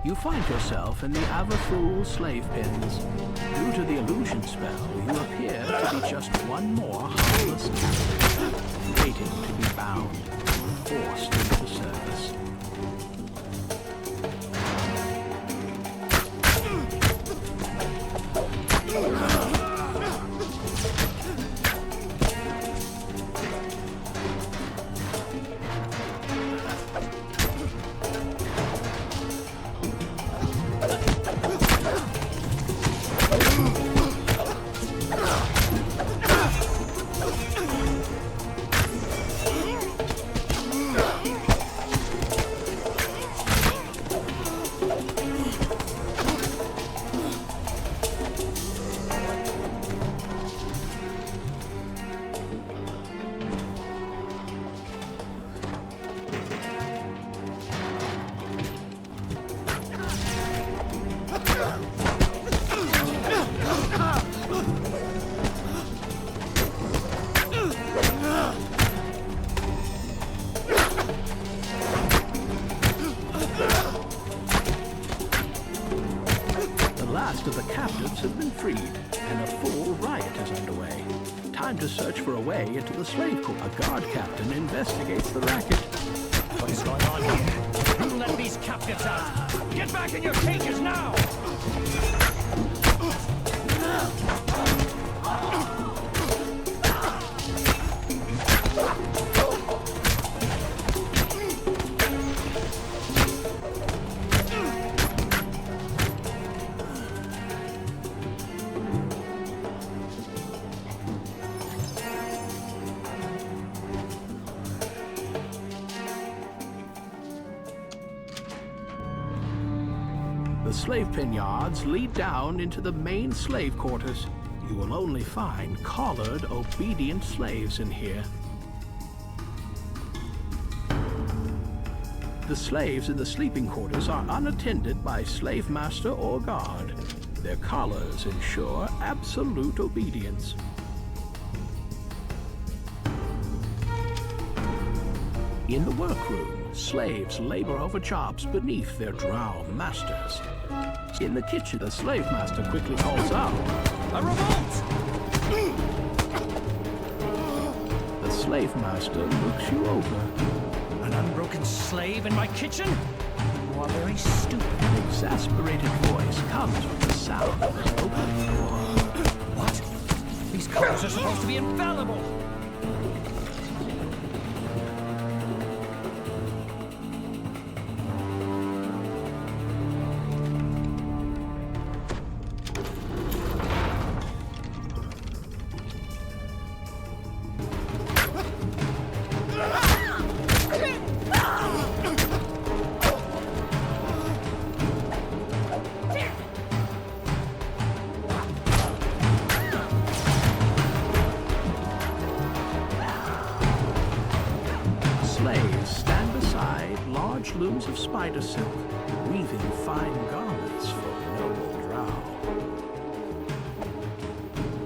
You find yourself in the Avaful slave pens. Due to the illusion spell, you appear to be just one more harmless captive, waiting to be bound, forced into service. Of the captives have been freed, and a full riot is underway. Time to search for a way into the slave court. A guard captain investigates the racket. What is going on here? Who let these captives out? Get back in your cages now! The slave pen yards lead down into the main slave quarters. You will only find collared, obedient slaves in here. The slaves in the sleeping quarters are unattended by slave master or guard. Their collars ensure absolute obedience. In the workroom, slaves labor over jobs beneath their drow masters. In the kitchen, the slave master quickly calls out, A revolt! the slave master looks you over. An unbroken slave in my kitchen? You are very stupid. An exasperated voice comes with the sound of an open door. What? These collars are supposed to be infallible! Looms of spider silk, weaving fine garments for noble drow.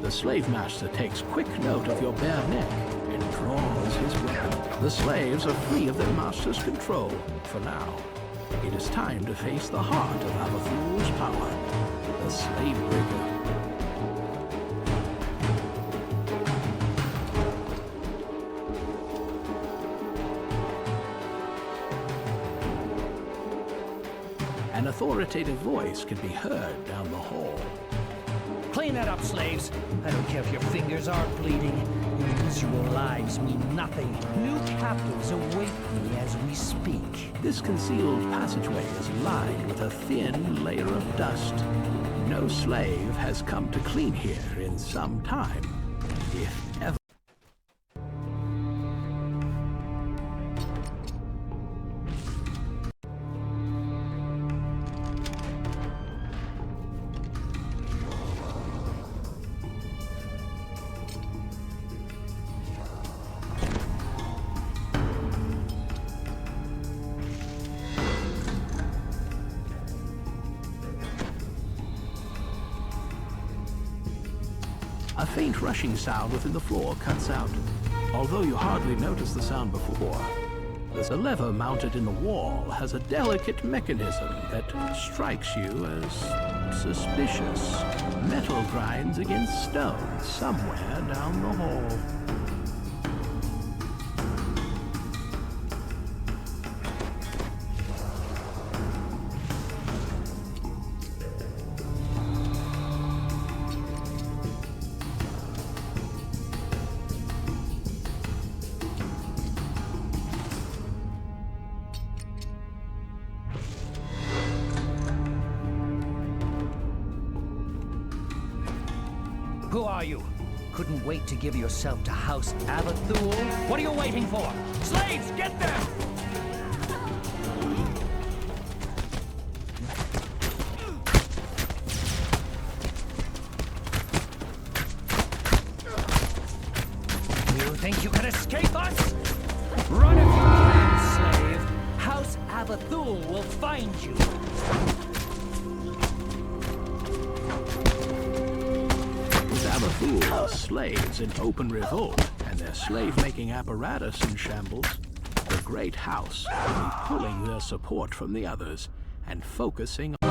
The slave master takes quick note of your bare neck and draws his weapon. The slaves are free of their master's control for now. It is time to face the heart of Avaful's power, the slave breaker. An authoritative voice can be heard down the hall. Clean that up, slaves. I don't care if your fingers are bleeding. Your miserable lives mean nothing. New captives await me as we speak. This concealed passageway is lined with a thin layer of dust. No slave has come to clean here in some time, if ever. A faint rushing sound within the floor cuts out. Although you hardly noticed the sound before, The lever mounted in the wall has a delicate mechanism that strikes you as suspicious. Metal grinds against stone somewhere down the hall. Who are you? Couldn't wait to give yourself to House Avathul? What are you waiting for? Slaves, get them! You think you can escape us? Run if you can, slave. House Avathul will find you. Avathul slaves in open revolt and their slave-making apparatus in shambles, the great house will be pulling their support from the others and focusing on...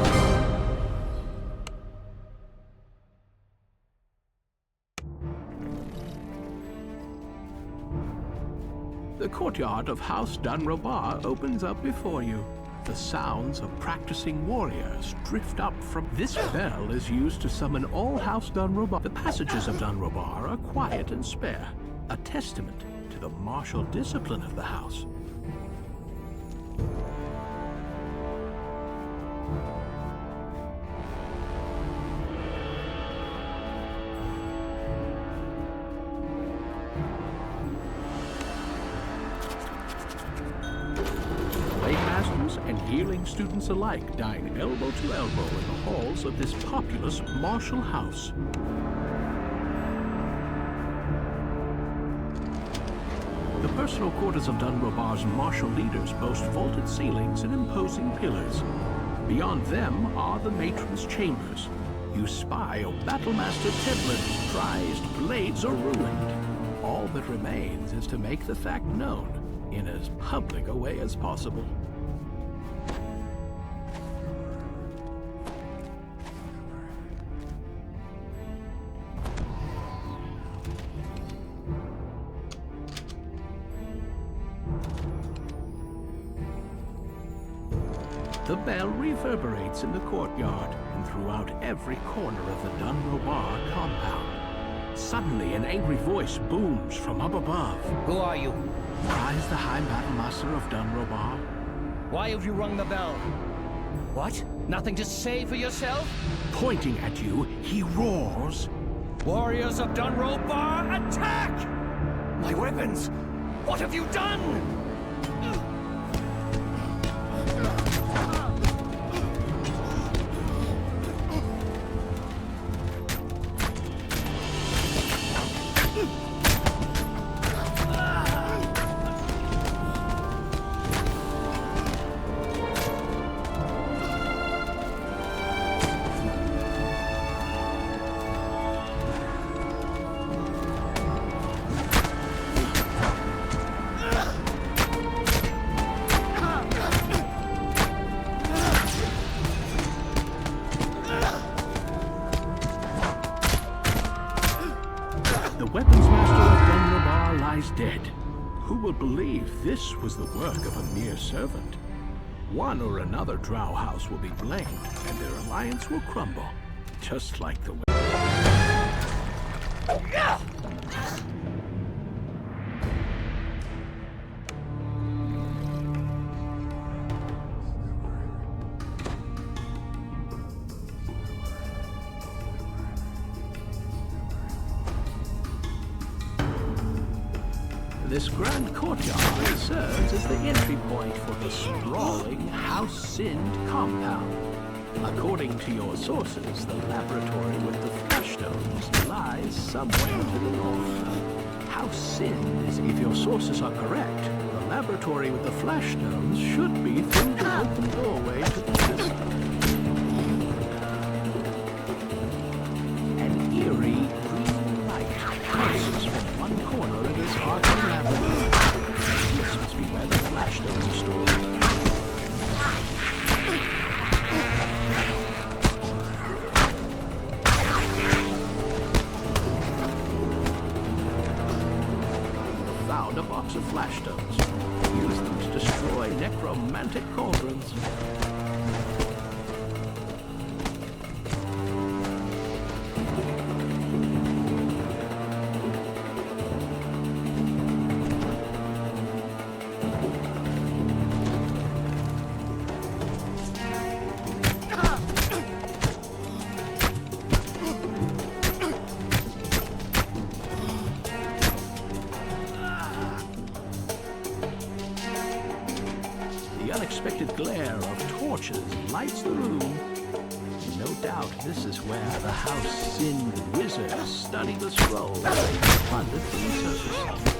The courtyard of House Dunrobar opens up before you. The sounds of practicing warriors drift up from... This bell is used to summon all House Dunrobar. The passages of Dunrobar are quiet and spare, a testament to the martial discipline of the house. And healing students alike dine elbow to elbow in the halls of this populous martial house. The personal quarters of Dunrobar's martial leaders boast vaulted ceilings and imposing pillars. Beyond them are the matron's chambers. You spy a battlemaster Tedlin's prized blades are ruined. All that remains is to make the fact known in as public a way as possible. The bell reverberates in the courtyard and throughout every corner of the Dunrobar compound. Suddenly, an angry voice booms from up above. Who are you? Cries the High Battlemaster of Dunrobar. Why have you rung the bell? What? Nothing to say for yourself? Pointing at you, he roars. Warriors of Dunrobar, attack! My weapons! What have you done? The weapons master of Dunrobar lies dead. Who will believe this was the work of a mere servant? One or another drow house will be blamed, and their alliance will crumble, just like the... This grand courtyard serves as the entry point for the sprawling house-sinned compound. According to your sources, the laboratory with the flashstones lies somewhere to the north. House-sinned is, if your sources are correct, the laboratory with the flashstones should be through the open doorway to the system. An eerie green light passes from one corner of this arcing labyrinth. This must be where the flash a box of flashstones. Use them to destroy necromantic cauldrons. The unexpected glare of torches lights the room. No doubt this is where the house-sinned wizards study the scrolls they plundered from the surface.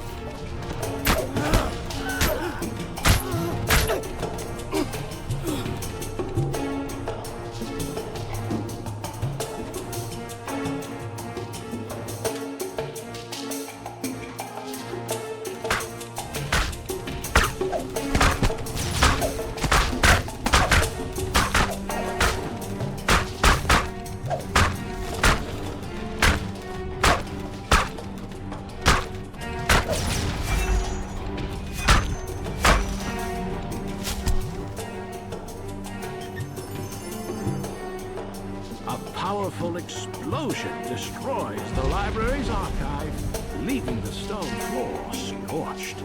Powerful explosion destroys the library's archive, leaving the stone floor scorched.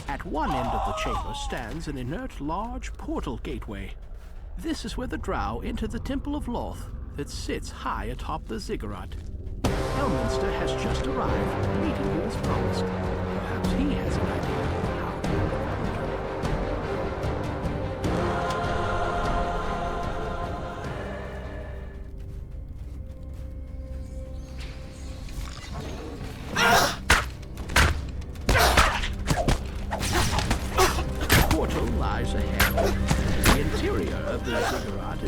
At one end of the chamber stands an inert large portal gateway. This is where the drow enter the Temple of Loth that sits high atop the ziggurat. Elminster has just arrived, meeting you as promised. Perhaps he has an idea how to.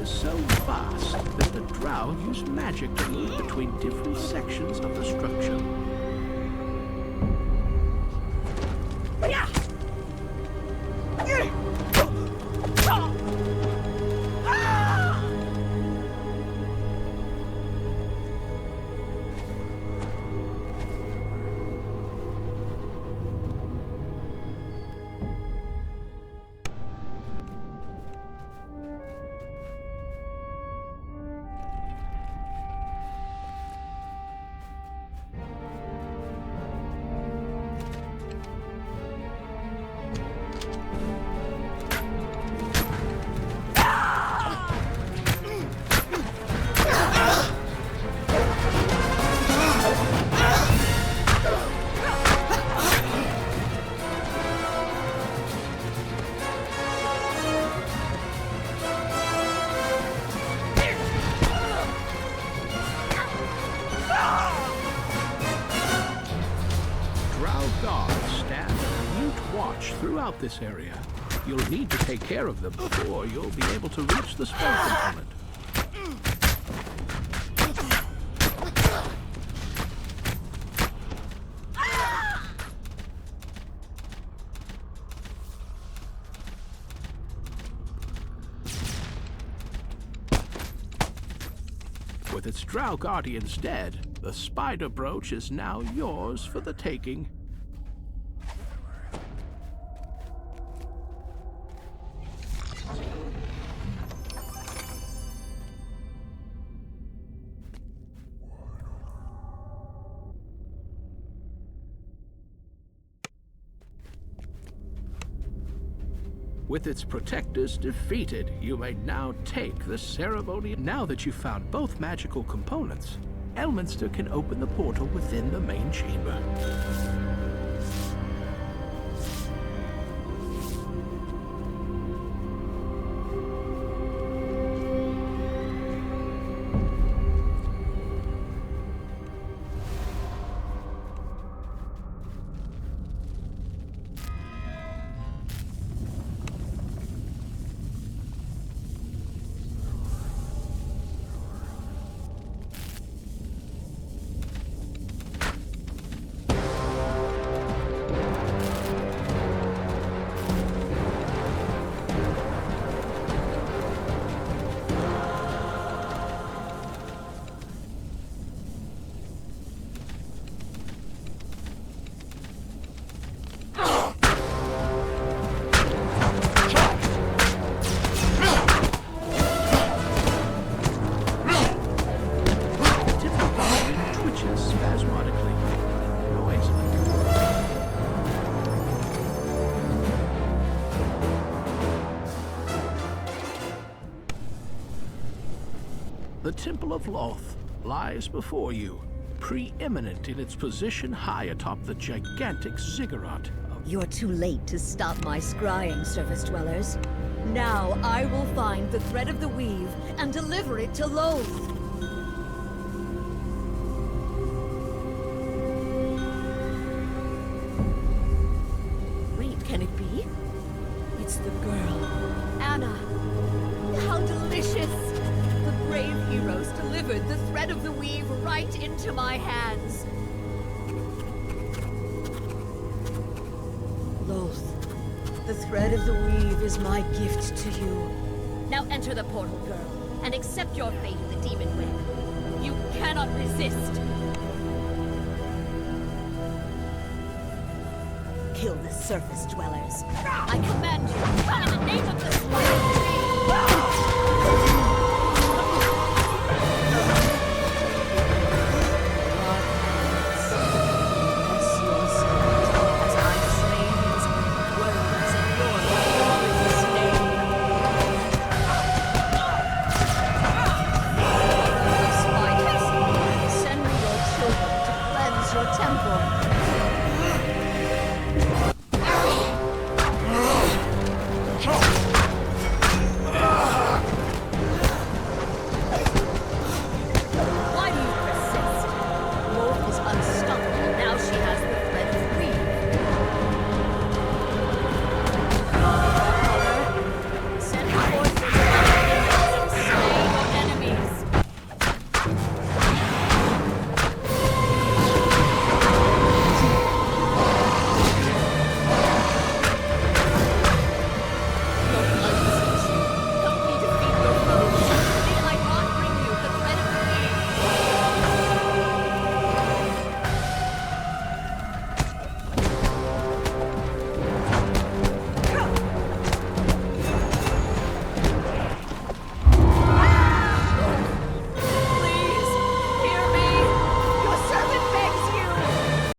So vast that the drow use magic to move between different sections of the structure. about this area. You'll need to take care of them before you'll be able to reach the spell component. With its Drow Guardians dead, the Spider Brooch is now yours for the taking. With its protectors defeated, you may now take the ceremony. Now that you've found both magical components, Elminster can open the portal within the main chamber. The Temple of Loth lies before you, preeminent in its position high atop the gigantic ziggurat. You're too late to stop my scrying, surface dwellers. Now I will find the thread of the weave and deliver it to Loth. Wait, can it be? It's the girl, Anna. How delicious! The brave heroes delivered the thread of the weave right into my hands. Loth, the thread of the weave is my gift to you. Now enter the portal, girl, and accept your fate in the demon web. You cannot resist. Kill the surface dwellers. I command you, in the name of the Spirit.